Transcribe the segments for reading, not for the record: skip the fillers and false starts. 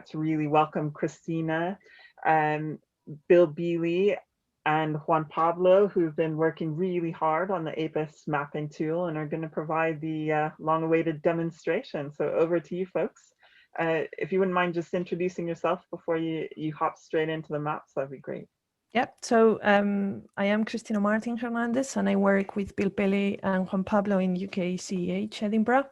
to really welcome Christina, um, Bill Bealey, and Juan Pablo, who've been working really hard on the APIS mapping tool and are going to provide the long-awaited demonstration. So over to you, folks. If you wouldn't mind just introducing yourself before you hop straight into the maps, that'd be great. Yep, so I am Cristina Martin Hernandez, and I work with Bill Bealey and Juan Pablo in UKCEH Edinburgh.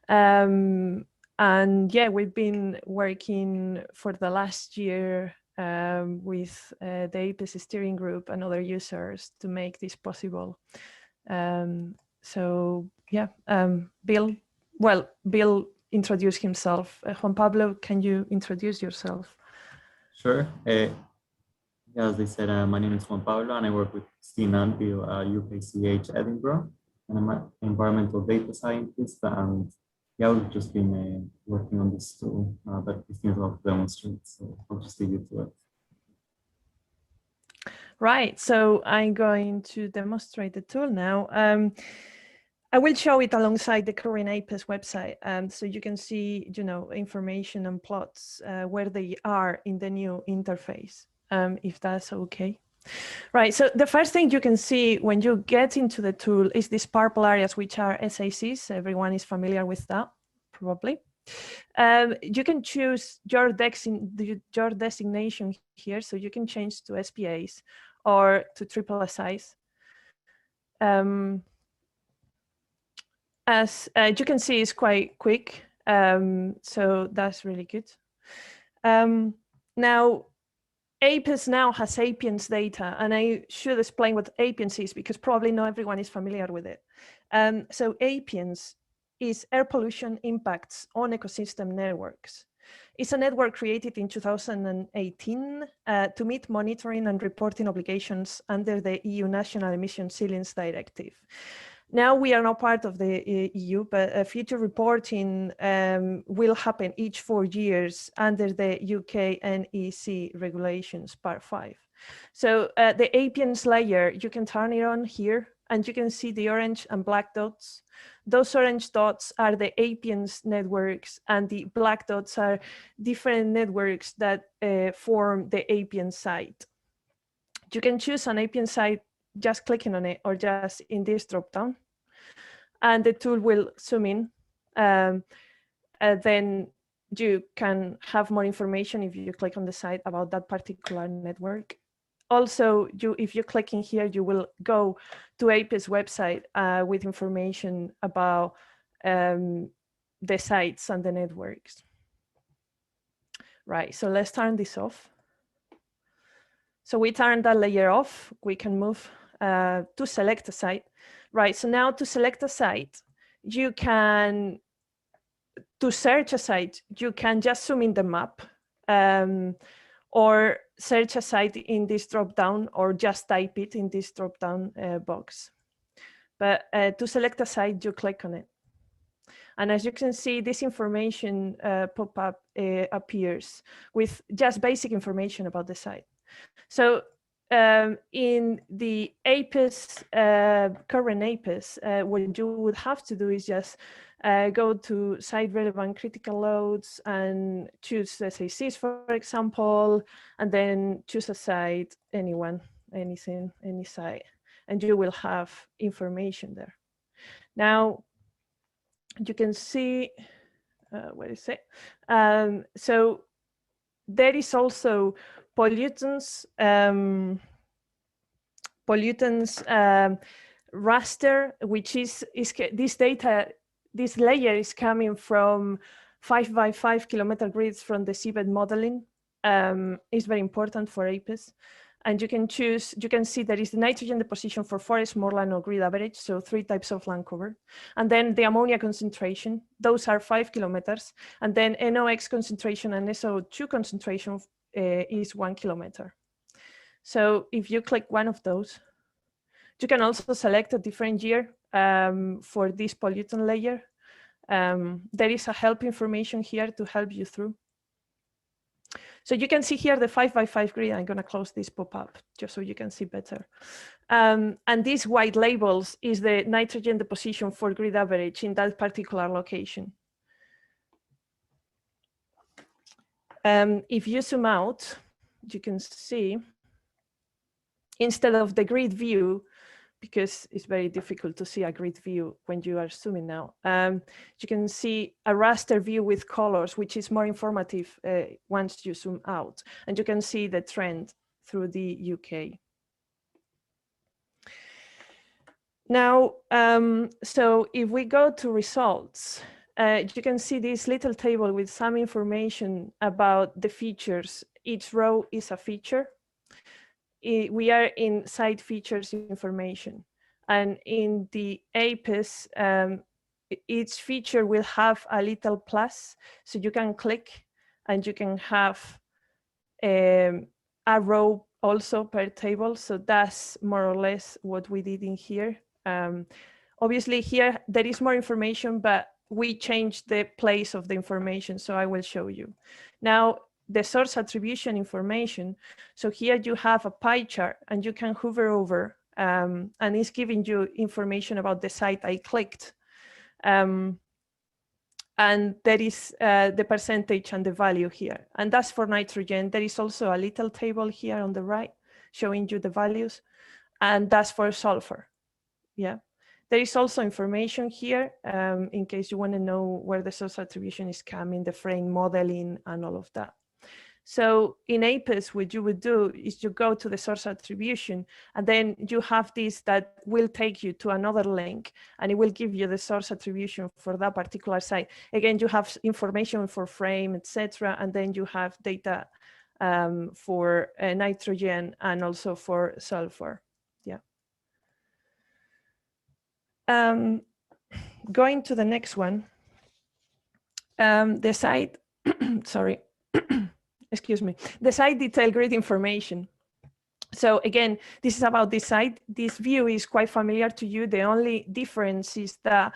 And yeah, we've been working for the last year with the APIS steering group and other users to make this possible. So yeah, Bill introduced himself. Juan Pablo, can you introduce yourself? Sure. Yeah, as they said, my name is Juan Pablo, and I work with Christina and Bill at UKCH Edinburgh, and I'm an environmental data scientist. And yeah, we've just been working on this tool that Christina's about to demonstrate. So I'll just leave you to it. Right. So I'm going to demonstrate the tool now. I will show it alongside the current APIS website, so you can see, information and plots where they are in the new interface, if that's okay. Right, so the first thing you can see when you get into the tool is these purple areas, which are SACs. Everyone is familiar with that, probably. You can choose your designation here, so you can change to SPAs or to triple SIs. As you can see, it's quite quick, so that's really good. Now, APIS now has Appians data, and I should explain what Appians is because probably not everyone is familiar with it. So Appians is air pollution impacts on ecosystem networks. It's a network created in 2018 to meet monitoring and reporting obligations under the EU National Emission Ceilings Directive. Now we are not part of the EU, but future reporting will happen each 4 years under the UK NEC regulations, part 5. So the Appians layer, you can turn it on here, and you can see the orange and black dots. Those orange dots are the Appians networks, and the black dots are different networks that form the Appians site. You can choose an Appian site just clicking on it or just in this dropdown, and the tool will zoom in. Then you can have more information if you click on the site about that particular network. Also, if you click in here, you will go to APIS website with information about the sites and the networks. Right, so let's turn this off. So we turn that layer off. We can move to select a site. Right, so now to select a site, you can, to search a site, you can just zoom in the map or search a site in this drop-down or just type it in this drop-down box. But to select a site, you click on it. And as you can see, this information pop-up appears with just basic information about the site. So in the APIS, current APIS, what you would have to do is just go to site relevant critical loads and choose SACs, for example, and then choose a site, anyone, anything, any site, and you will have information there. Now, you can see, where is it? So there is also pollutants, raster, which is this data, this layer is coming from 5 by 5 kilometer grids from the seabed modeling. It's very important for APIS. And you can choose, you can see there is the nitrogen deposition for forest, moorland, or grid average, so 3 types of land cover. And then the ammonia concentration, those are 5 kilometers. And then NOx concentration and SO2 concentration is 1 kilometer. So if you click one of those, you can also select a different year for this pollutant layer. There is a help information here to help you through. So you can see here the 5 by 5 grid. I'm going to close this pop-up just so you can see better. And these white labels is the nitrogen deposition for grid average in that particular location. If you zoom out, you can see, instead of the grid view, because it's very difficult to see a grid view when you are zooming now, you can see a raster view with colors, which is more informative once you zoom out. And you can see the trend through the UK. Now, so if we go to results, you can see this little table with some information about the features. Each row is a feature. We are in site features information. And in the APIS, each feature will have a little plus. So you can click and you can have a row also per table. So that's more or less what we did in here. Obviously here there is more information, but we changed the place of the information. So I will show you. Now, the source attribution information. So here you have a pie chart and you can hover over and it's giving you information about the site I clicked. And there is the percentage and the value here. And that's for nitrogen. There is also a little table here on the right showing you the values. And that's for sulfur. Yeah. There is also information here in case you want to know where the source attribution is coming, the frame modeling and all of that. So in APIS, what you would do is you go to the source attribution, and then you have this that will take you to another link, and it will give you the source attribution for that particular site. Again, you have information for frame, etc., and then you have data for nitrogen and also for sulfur. Yeah. Going to the next one, the site, sorry. Excuse me, the site detail grid information. So again, this is about this site. This view is quite familiar to you. The only difference is that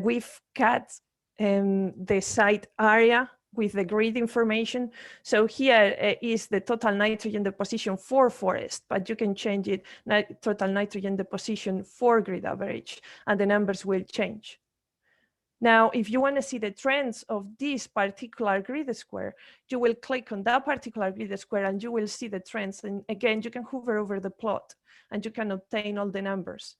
we've cut the site area with the grid information. So here is the total nitrogen deposition for forest, but you can change it, total nitrogen deposition for grid average, and the numbers will change. Now, if you want to see the trends of this particular grid square, you will click on that particular grid square and you will see the trends. And again, you can hover over the plot and you can obtain all the numbers.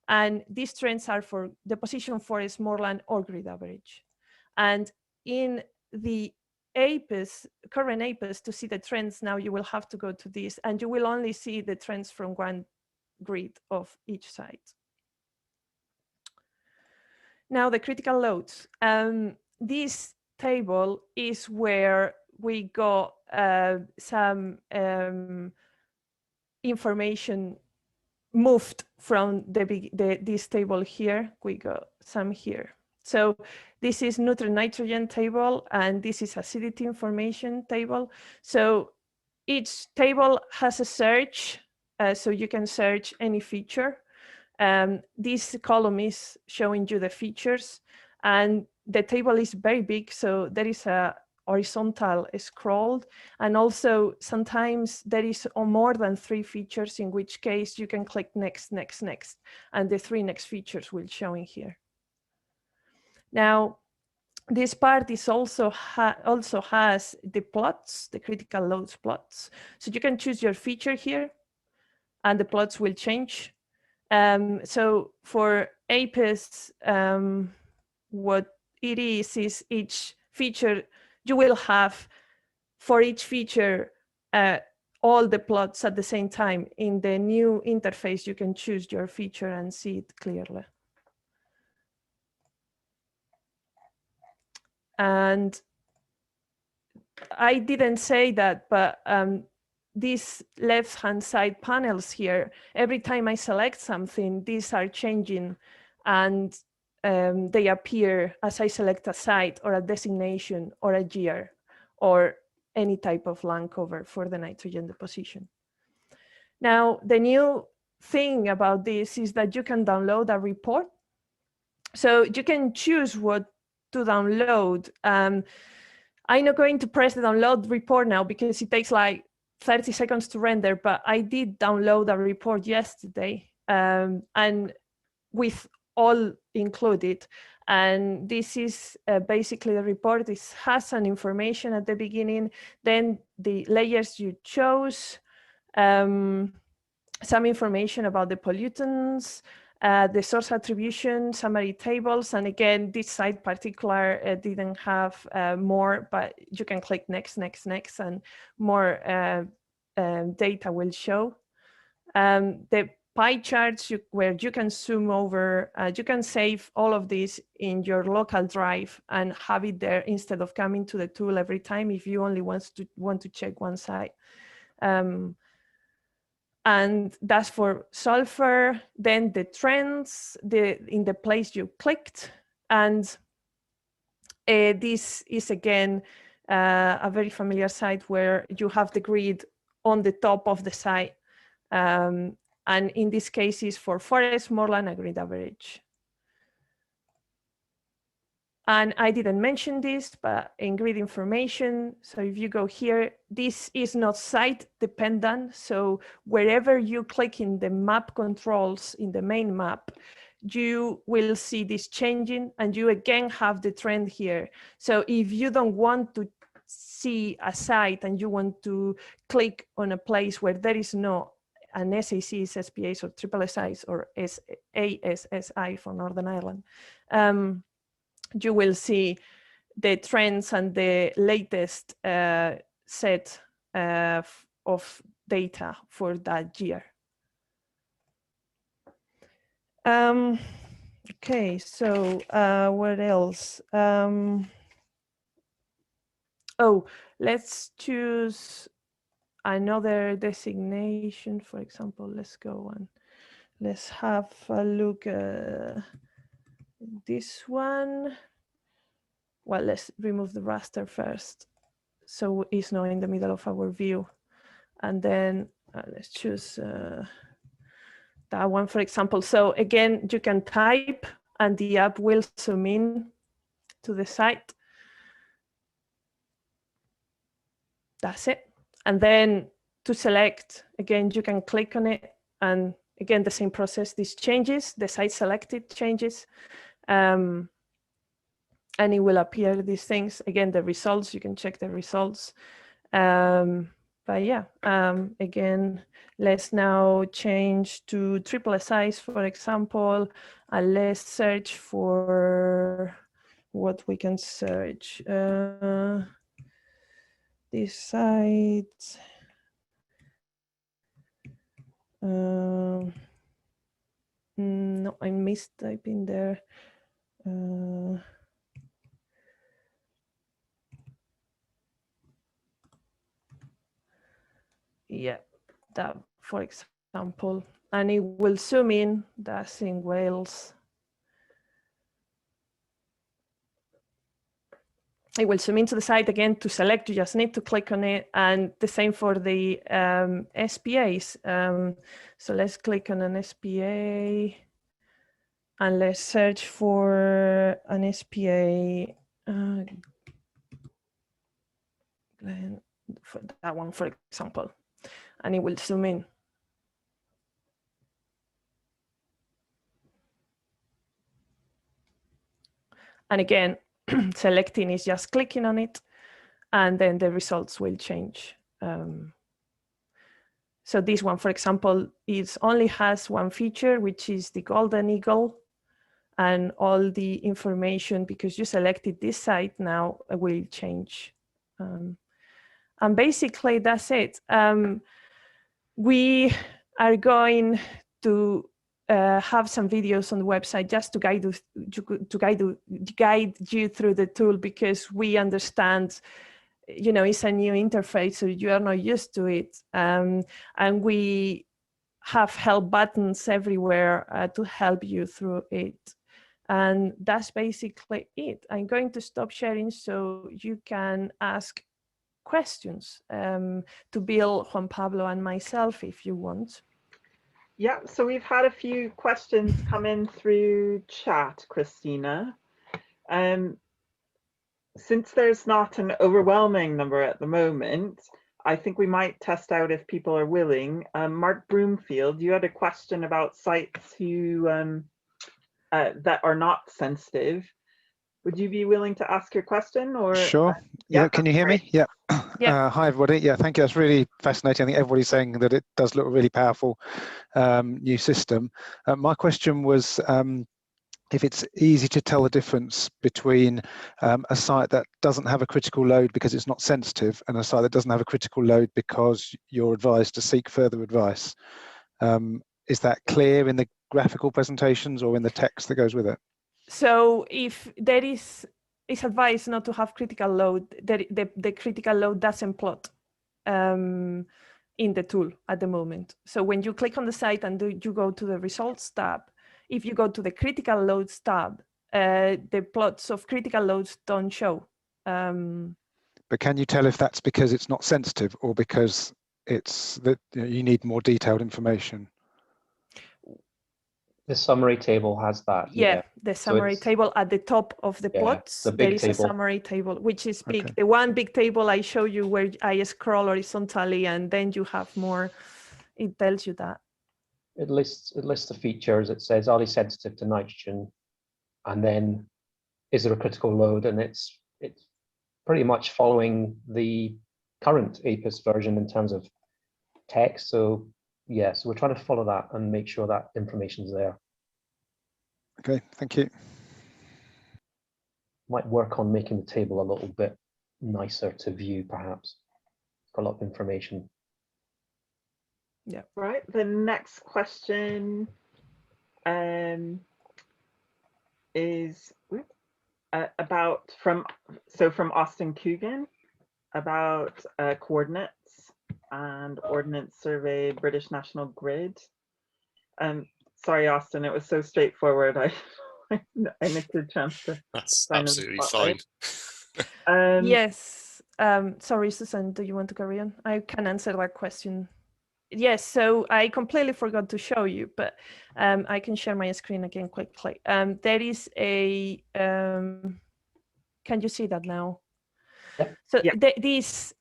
And these trends are for deposition, forest, moorland, or grid average. And in the APIS, current APIS, to see the trends now, you will have to go to this and you will only see the trends from one grid of each site. Now, the critical loads. This table is where we got some information moved from this table here. We got some here. So this is nutrient nitrogen table, and this is acidity information table. So each table has a search, so you can search any feature. This column is showing you the features, and the table is very big, so there is a horizontal scroll, and also sometimes there is more than 3 features, in which case you can click next, next, next, and the 3 next features will show in here. Now, this part is also has the plots, the critical loads plots. So you can choose your feature here, and the plots will change. So for APIS, what it is each feature, you will have for each feature all the plots at the same time. In the new interface, you can choose your feature and see it clearly. And I didn't say that, but these left-hand side panels here, every time I select something, these are changing, and they appear as I select a site or a designation or a year or any type of land cover for the nitrogen deposition. Now, the new thing about this is that you can download a report. So you can choose what to download. I'm not going to press the download report now because it takes like 30 seconds to render, but I did download a report yesterday, and with all included. And this is basically the report. This has some information at the beginning, then the layers you chose, some information about the pollutants, the source attribution, summary tables. And again, this site particular didn't have more, but you can click next, and more data will show. The pie charts where you can zoom over, you can save all of this in your local drive and have it there instead of coming to the tool every time if you only want to check one site. And that's for sulfur. Then the trends in the place you clicked. And this is again a very familiar site where you have the grid on the top of the site. And in this case is for forest, moorland, and grid average. And I didn't mention this, but in grid information, so if you go here, this is not site dependent. So wherever you click in the map controls in the main map, you will see this changing, and you again have the trend here. So if you don't want to see a site and you want to click on a place where there is no an SACs, SPAs, or SSIs, or ASSI for Northern Ireland, you will see the trends and the latest set of data for that year. Okay, so what else? Oh, let's choose another designation. For example, let's go and let's have a look at this one. Well, let's remove the raster first, so it's not in the middle of our view. And then let's choose that one, for example. So again, you can type and the app will zoom in to the site. That's it. And then to select, again, you can click on it, and again, the same process, this changes, the site selected changes, and it will appear these things. Again, the results, you can check the results. But yeah, again, let's now change to SSIs, for example, and let's search for what we can search. This site. No, I missed typing there. Yeah, that, for example, and it will zoom in. That's in Wales. It will zoom into the site again. To select, you just need to click on it, and the same for the SPAs. So let's click on an SPA, and let's search for an SPA. For that one, for example, and it will zoom in. And again, selecting is just clicking on it, and then the results will change. So this one, for example, it only has one feature, which is the golden eagle, and all the information, because you selected this site now, will change. And basically that's it. We are going to have some videos on the website just to guide you through the tool, because we understand, you know, it's a new interface, so you are not used to it. And we have help buttons everywhere to help you through it. And that's basically it. I'm going to stop sharing so you can ask questions to Bill, Juan Pablo, and myself if you want. Yeah, so we've had a few questions come in through chat, Christina. Since there's not an overwhelming number at the moment, I think we might test out if people are willing. Mark Broomfield, you had a question about sites who that are not sensitive. Would you be willing to ask your question? Or Sure. Yeah. Can you hear me? Yeah. Hi, everybody. Yeah, thank you. That's really fascinating. I think everybody's saying that it does look a really powerful new system. My question was if it's easy to tell the difference between a site that doesn't have a critical load because it's not sensitive and a site that doesn't have a critical load because you're advised to seek further advice. Is that clear in the graphical presentations or in the text that goes with it? So if there is, it's advised not to have critical load, the critical load doesn't plot in the tool at the moment. So when you click on the site and you go to the results tab, if you go to the critical loads tab, the plots of critical loads don't show. But can you tell if that's because it's not sensitive or because it's that you need more detailed information? The summary table has that. Yeah, the summary table at the top of the plots, the big there is table. a summary table, which is big. Okay. The one big table I show you where I scroll horizontally and then you have more, it tells you that. It lists the features. It says, are they sensitive to nitrogen? And then is there a critical load? And it's pretty much following the current APIS version in terms of text. So yeah, so we're trying to follow that and make sure that information is there. Okay, thank you. Might work on making the table a little bit nicer to view, perhaps. It's got a lot of information. Yeah. Right. The next question is about from Austin Coogan about coordinates and Ordnance Survey British National Grid. Sorry, Austin, it was so straightforward. I missed a chance to. That's absolutely fine. Yes. Sorry, Susan, do you want to carry on? I can answer that question. Yes, so I completely forgot to show you, but I can share my screen again quickly. There is a, can you see that now? Yeah. So yeah. This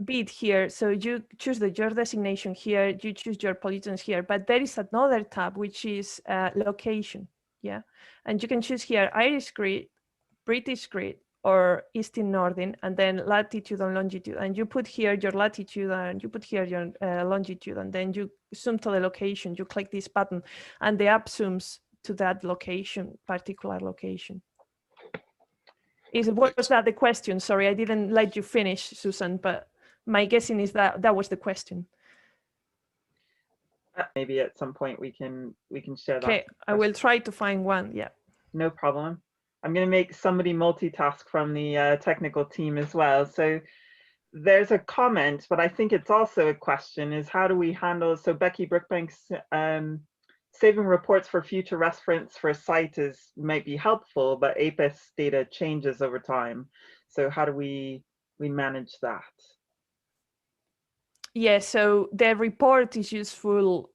bit here, so you choose your designation here, you choose your pollutants here, but there is another tab, which is location, yeah? And you can choose here Irish grid, British grid, or Eastern Northern, and then latitude and longitude. And you put here your latitude and you put here your longitude, and then you zoom to the location, you click this button, and the app zooms to that location, particular location. Was that the question? Sorry, I didn't let you finish, Susan, but my guessing is that that was the question. Maybe at some point we can share that. Okay, I will try to find one, yeah. No problem. I'm going to make somebody multitask from the technical team as well. So there's a comment, but I think it's also a question, is how do we handle, so Becky Brookbanks, saving reports for future reference for a site might be helpful, but APIS data changes over time. So how do we manage that? Yeah, so the report is useful,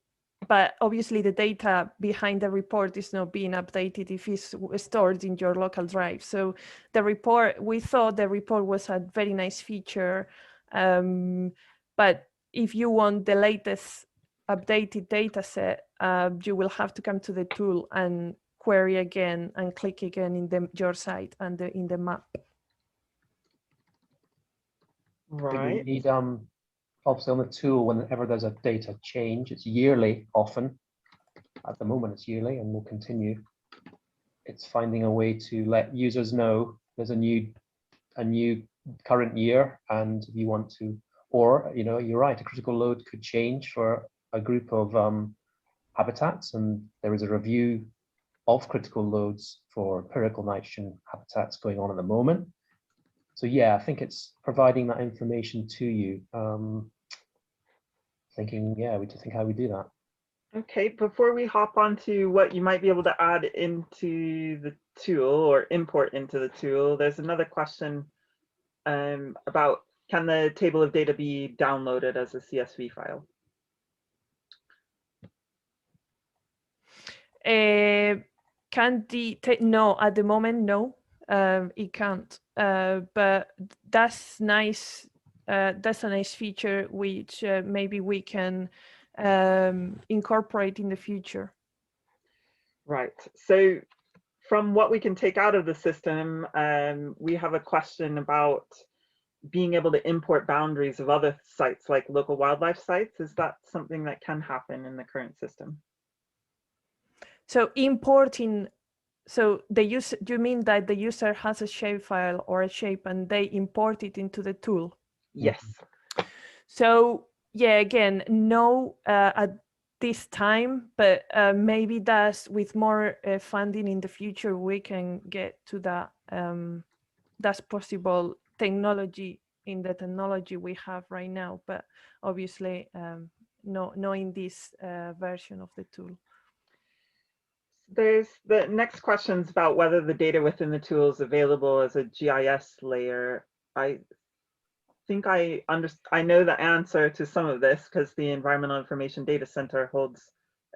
but obviously the data behind the report is not being updated if it's stored in your local drive. So the report, we thought the report was a very nice feature, but if you want the latest updated data set, you will have to come to the tool and query again and click again in your site and in the map. Right. We need, obviously on the tool, whenever there's a data change, it's yearly often. At the moment it's yearly and will continue. It's finding a way to let users know there's a new current year, and if you want to, or you're right, a critical load could change for a group of habitats, and there is a review of critical loads for empirical nitrogen habitats going on at the moment. So yeah, I think it's providing that information to you. Thinking, yeah, we just think how we do that. Okay, before we hop on to what you might be able to add into the tool or import into the tool, there's another question about, can the table of data be downloaded as a CSV file? No, at the moment, no, it can't. But that's nice. That's a nice feature which maybe we can incorporate in the future. Right. So from what we can take out of the system, we have a question about being able to import boundaries of other sites like local wildlife sites. Is that something that can happen in the current system? So importing, so the user, you mean that the user has a shapefile or a shape and they import it into the tool? Yes. So yeah, again, no at this time, but maybe that's with more funding in the future, we can get to that. That's possible technology in the technology we have right now, but obviously no in this version of the tool. There's the next questions about whether the data within the tool is available as a GIS layer. I think I know the answer to some of this because the Environmental Information Data Center holds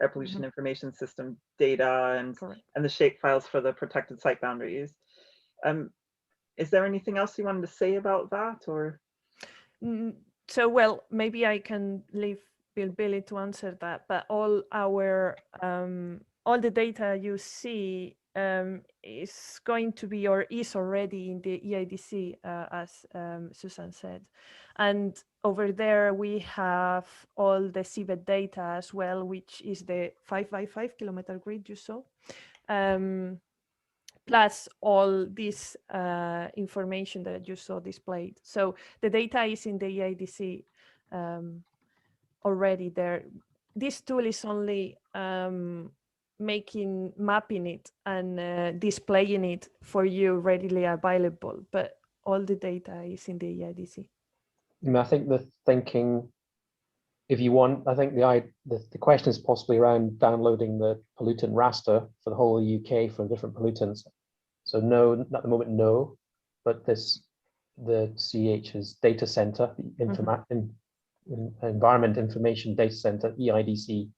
air pollution information system data and the shape files for the protected site boundaries. Is there anything else you wanted to say about that, or? So, well, maybe I can leave Billy to answer that, but all our all the data you see is going to be or is already in the EIDC, as Susan said. And over there, we have all the seabed data as well, which is the 5x5 kilometer grid you saw. Plus all this information that you saw displayed. So the data is in the EIDC already there. This tool is only mapping it and displaying it for you readily available, but all the data is in the EIDC. I think the thinking, if you want, I think the question is possibly around downloading the pollutant raster for the whole of the UK for different pollutants. So no, at the moment, no, but the CEH's data center, Environment Information Data Center, EIDC,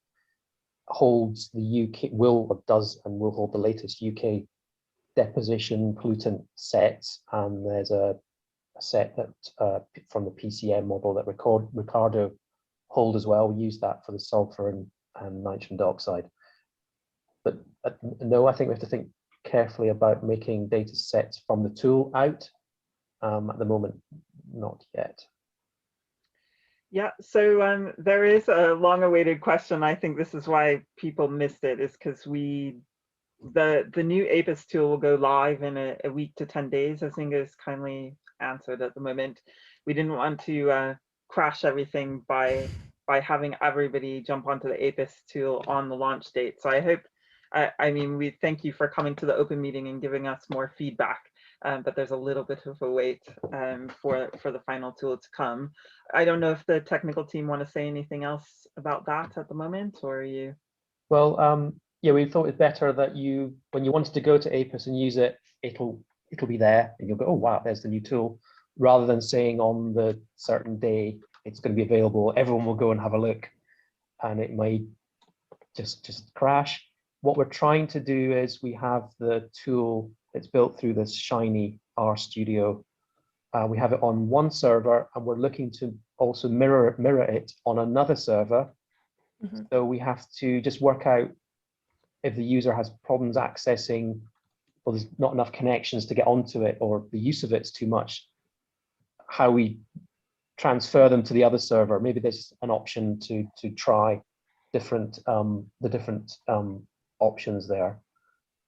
holds the UK, will hold the latest UK deposition pollutant sets, and there's a set that from the PCM model that Ricardo hold as well. We use that for the sulfur and nitrogen dioxide. But no, I think we have to think carefully about making data sets from the tool out. At the moment, not yet. Yeah, so there is a long-awaited question. I think this is why people missed it, is because the new APIS tool will go live in a week to 10 days, I think is kindly answered at the moment. We didn't want to crash everything by having everybody jump onto the APIS tool on the launch date. So I hope, I mean, we thank you for coming to the open meeting and giving us more feedback. But there's a little bit of a wait for the final tool to come. I don't know if the technical team want to say anything else about that at the moment, or are you? Well, yeah, we thought it better that when you wanted to go to APIS and use it, it'll be there, and you'll go, oh wow, there's the new tool, rather than saying on the certain day it's going to be available. Everyone will go and have a look, and it might just crash. What we're trying to do is we have the tool. It's built through this Shiny RStudio. We have it on one server, and we're looking to also mirror it on another server. So we have to just work out if the user has problems accessing, or there's not enough connections to get onto it, or the use of it's too much, how we transfer them to the other server. Maybe there's an option to try different options there.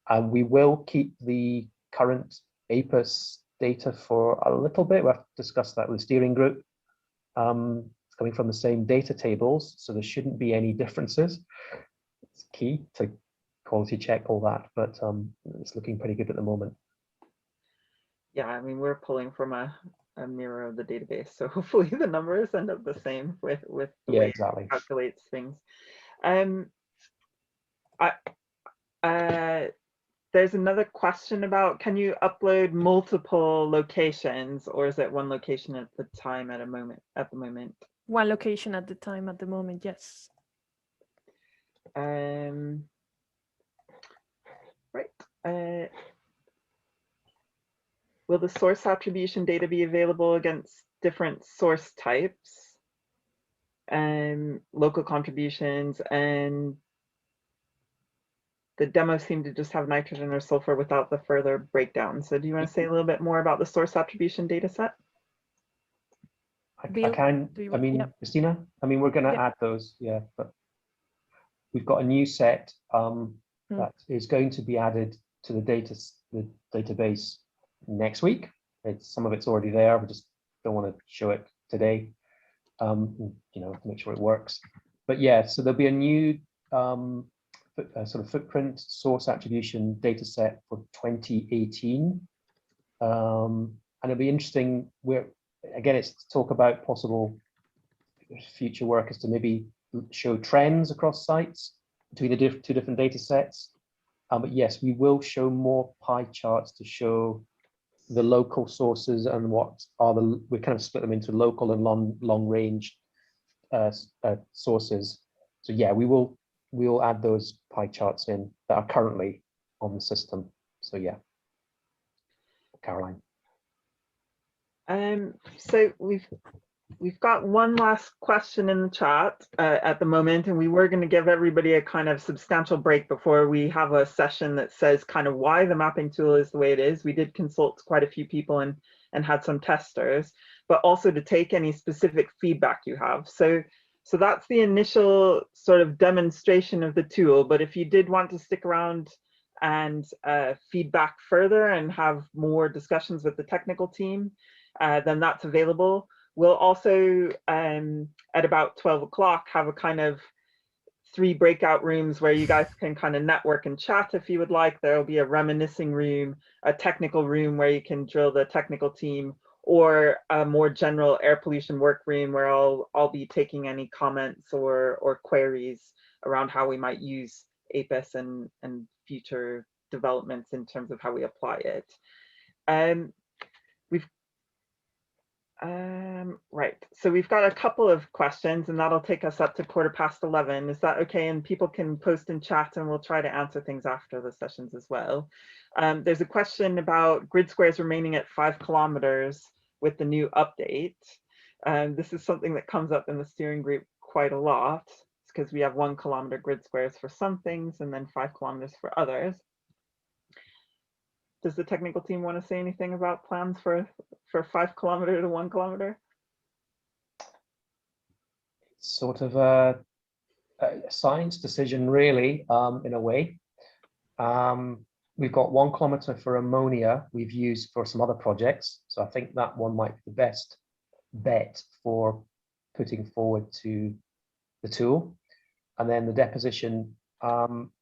And we will keep the current APIS data for a little bit. We'll have to discuss that with the steering group. It's coming from the same data tables, so there shouldn't be any differences. It's key to quality check all that, but it's looking pretty good at the moment. Yeah, I mean, we're pulling from a mirror of the database, so hopefully the numbers end up the same with the way exactly. it calculates things. There's another question about, can you upload multiple locations, or is it one location at the time at the moment? One location at the time at the moment, yes. Right. Will the source attribution data be available against different source types, local contributions, and the demo seemed to just have nitrogen or sulfur without the further breakdown. So do you want to say a little bit more about the source attribution data set? I Bill, can, do you I want- mean, yeah. Christina, I mean, we're going to Yeah. add those, yeah, but we've got a new set that is going to be added to the database next week. Some of it's already there. We just don't want to show it today, you know, to make sure it works. But yeah, so there'll be a new sort of footprint source attribution data set for 2018. And it'll be interesting. Again, it's to talk about possible future work is to maybe show trends across sites between the two different data sets. But yes, we will show more pie charts to show the local sources and what are we kind of split them into local and long range sources. So yeah, we will add those pie charts in that are currently on the system. So yeah, Caroline. So we've got one last question in the chat at the moment, and we were going to give everybody a kind of substantial break before we have a session that says kind of why the mapping tool is the way it is. We did consult quite a few people and had some testers, but also to take any specific feedback you have. So that's the initial sort of demonstration of the tool. But if you did want to stick around and feedback further and have more discussions with the technical team, then that's available. We'll also, at about 12 o'clock, have a kind of 3 breakout rooms where you guys can kind of network and chat if you would like. There'll be a reminiscing room, a technical room where you can drill the technical team, or a more general air pollution work room where I'll be taking any comments or queries around how we might use APIS and future developments in terms of how we apply it. Right, so we've got a couple of questions and that'll take us up to 11:15. Is that okay? And people can post in chat and we'll try to answer things after the sessions as well. There's a question about grid squares remaining at 5 kilometers with the new update. This is something that comes up in the steering group quite a lot. It's because we have 1 kilometer grid squares for some things and then 5 kilometers for others. Does the technical team want to say anything about plans for 5 kilometer to 1 kilometer? Sort of a science decision, really, in a way. We've got 1 kilometer for ammonia we've used for some other projects. So I think that one might be the best bet for putting forward to the tool. And then the deposition,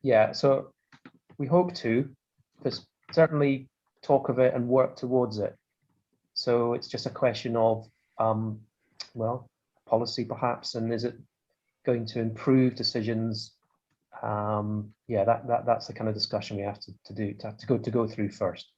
yeah, so we hope to certainly talk of it and work towards it. So it's just a question of, well, policy perhaps, and is it going to improve decisions? Yeah, that's the kind of discussion we have to go through first.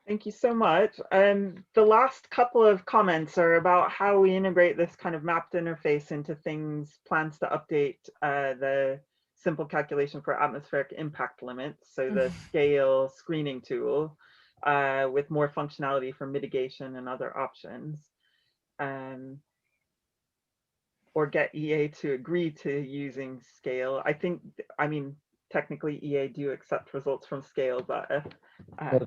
Thank you so much. The last couple of comments are about how we integrate this kind of mapped interface into things, plans to update the simple calculation for atmospheric impact limits. So the scale screening tool with more functionality for mitigation and other options. Or get EA to agree to using scale. I mean, technically EA do accept results from scale, but I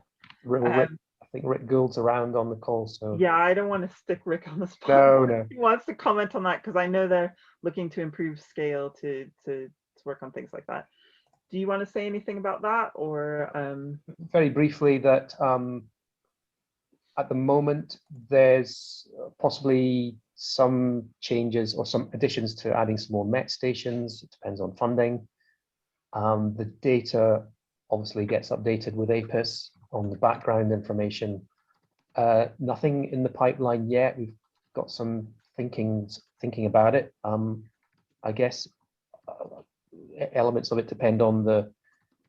think Rick Gould's around on the call, so. Yeah, I don't want to stick Rick on the spot. No. He wants to comment on that because I know they're looking to improve scale to work on things like that. Do you want to say anything about that, or? Very briefly, that at the moment there's possibly some changes or some additions to adding some more MET stations. It depends on funding. The data obviously gets updated with APIS on the background information. Nothing in the pipeline yet. We've got some thinking about it. I guess elements of it depend on the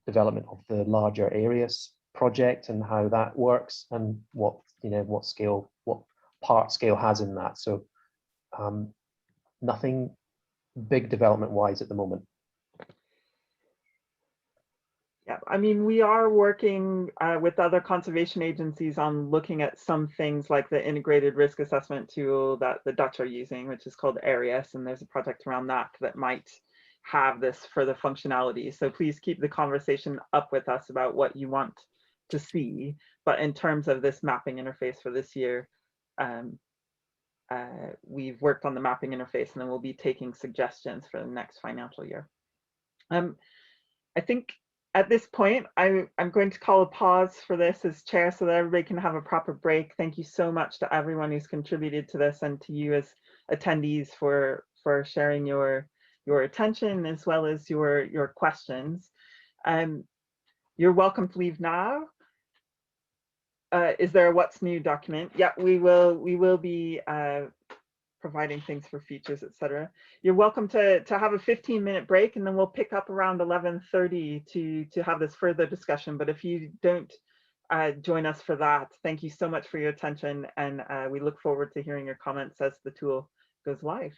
development of the larger AREAS project and how that works and what part scale has in that. So nothing big development wise at the moment. Yeah, I mean, we are working with other conservation agencies on looking at some things like the integrated risk assessment tool that the Dutch are using, which is called AREAS, and there's a project around that might have this further functionality. So please keep the conversation up with us about what you want to see. But in terms of this mapping interface for this year, we've worked on the mapping interface, and then we'll be taking suggestions for the next financial year. I think at this point, I'm going to call a pause for this as chair so that everybody can have a proper break. Thank you so much to everyone who's contributed to this, and to you as attendees for sharing your attention as well as your questions. You're welcome to leave now. Is there a what's new document? Yeah, we will be providing things for features, etc. You're welcome to have a 15-minute break, and then we'll pick up around 11:30 to have this further discussion. But if you don't join us for that, thank you so much for your attention, and we look forward to hearing your comments as the tool goes live.